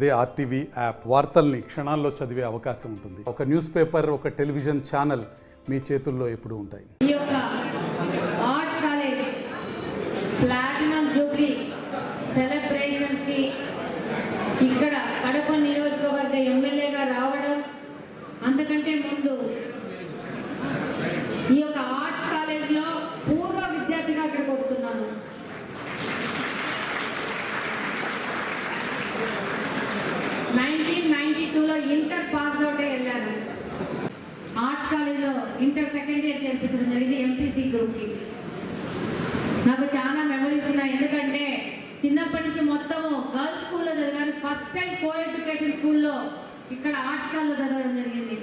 అదే RTV app వార్తల్ని క్షణాల్లో చదివే అవకాశం ఉంటుంది. ఒక న్యూస్ పేపర్, ఒక టెలివిజన్ ఛానల్ మీ చేతుల్లో ఎప్పుడూ ఉంటాయి. ఈ యొక్క art college platinum Jubilee celebrations కి ఇక్కడ కడప నియోజకవర్గ ఎమ్మెల్యేగా రావడం, అంతకంటే ముందు ఈ యొక్క ఆర్ట్ కాలేజ్ లో పూర్వ విద్యార్థిగా ఇక్కడికి వస్తున్నాను. లో ఇంటర్ పాస్ అవుట్ వెళ్ళాను. ఆర్ట్స్ కాలేజ్లో ఇంటర్ సెకండ్ ఇయర్ చేర్పించడం జరిగింది ఎంపీసీ గ్రూప్కి. నాకు చాలా మెమరీస్ ఉన్నాయి, ఎందుకంటే చిన్నప్పటి నుంచి మొత్తము గర్ల్స్ స్కూల్లో చదివాను. ఫస్ట్ టైం కో ఎడ్యుకేషన్ స్కూల్లో ఇక్కడ ఆర్ట్స్ కాలేజ్లో చదవడం జరిగింది.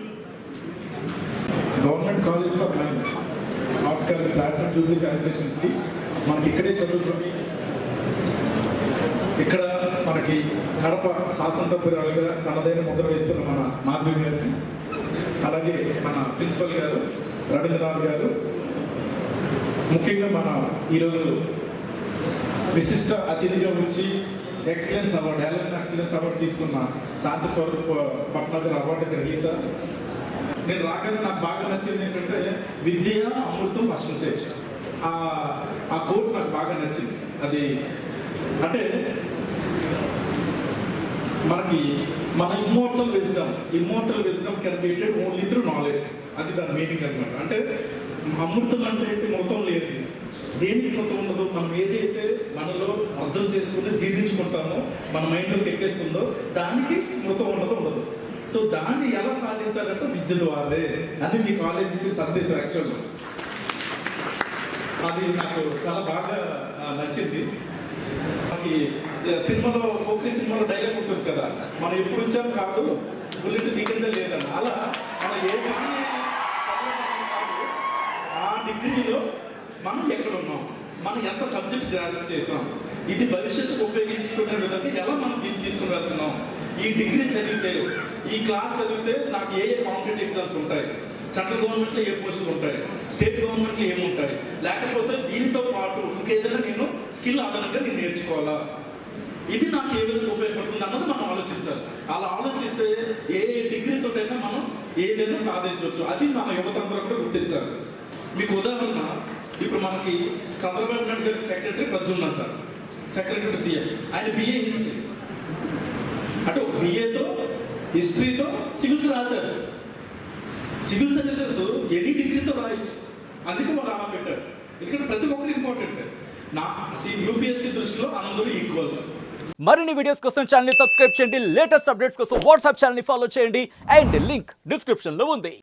Government college for men arts college platinum jubilee సెలబ్రేషన్స్కి మనకి ఇక్కడే చదువుకొని ఇక్కడ మనకి కడప శాసనసభ్యురాలుగా తనదైన ముద్ర వేస్తున్న మన మాధవి గారిని, అలాగే మన ప్రిన్సిపల్ గారు రవీంద్రనాథ్ గారు, ముఖ్యంగా మన ఈరోజు విశిష్ట అతిథిగా వచ్చి excellence award, election excellence award తీసుకున్న శాంతి స్వరూప్ పట్నాగర్ అవార్డు గ్రహీత. నేను రాగానే నాకు బాగా నచ్చింది ఏంటంటే విద్య అమృతం అశ్వతే. ఆ కోట్ నాకు బాగా నచ్చింది. అది అంటే మనకి మన immortal wisdom can be attained only through knowledge. అది దాని మీనింగ్ అనమాట. అంటే అమృతం అంటే ఏంటి? మృతం లేదు. దేనికి మృతం ఉండదు? మనం ఏదైతే మనలో అర్థం చేసుకుని జీర్ణించుకుంటామో, మన మైండ్లోకి ఎక్కేస్తుందో దానికి మృతం ఉండదు. సో దాన్ని ఎలా సాధించాలంటే విద్య ద్వారే అని మీ కాలేజ్ ఇచ్చిన సందేశం. యాక్చువల్గా అది నాకు చాలా బాగా నచ్చింది. మనకి సినిమాలో డైలాగ్ ఉంటుంది కదా, మనం ఎప్పుడు వచ్చాం కాదు బుల్లెట్ దిగిందే లేదని. అలా మనం ఏ డిగ్రీ ఆ డిగ్రీలో మనం ఎక్కడ ఉన్నాం, మనం ఎంత సబ్జెక్ట్ గ్రాస్ప్ చేసాం, ఇది భవిష్యత్తుకు ఉపయోగించుకునే విధంగా ఎలా మనం దీన్ని తీసుకుని వెళ్తున్నాం. ఈ డిగ్రీ చదివితే, ఈ క్లాస్ చదివితే నాకు ఏ కాంపిటేటివ్ ఎగ్జామ్స్ ఉంటాయి, సెంట్రల్ గవర్నమెంట్లో ఏ పోస్టులు ఉంటాయి, స్టేట్ గవర్నమెంట్లో ఏముంటాయి, లేకపోతే దీనితో పాటు ఇంకేదైనా నేను స్కిల్ ఆధారంగా నేను నేర్చుకోవాలా, ఇది నాకు ఏ విధంగా ఉపయోగపడుతుంది అన్నది మనం ఆలోచించాలి. అలా ఆలోచిస్తే ఏ డిగ్రీతోటైనా మనం ఏదైనా సాధించవచ్చు. అది మన యువతందరూ కూడా గుర్తించాలి. మీకు ఉదాహరణ, ఇప్పుడు మనకి చంద్రబాబు నాయుడు గారికి secretary Pradyumna sir, secretary to CM. ఆయన బిఏ హిస్టరీ, అంటే బిఏతో హిస్టరీతో సివిల్స్ రాశారు. సివిల్ సర్వీసెస్ ఎనీ డిగ్రీతో రాయొచ్చు. అందుకే వాళ్ళు అలా పెట్టారు. ఎందుకంటే ప్రతి ఒక్కరు ఇంపార్టెంట్. నా యూపీఎస్సీ దృష్టిలో అందరూ ఈక్వల్. మరిన్ని వీడియోస్ కోసం ఛానల్ ని సబ్స్క్రైబ్ చేయండి. లేటెస్ట్ అప్డేట్స్ కోసం వాట్సాప్ ఛానల్ ని ఫాలో చేయండి. అండ్ లింక్ డిస్క్రిప్షన్ లో ఉంది.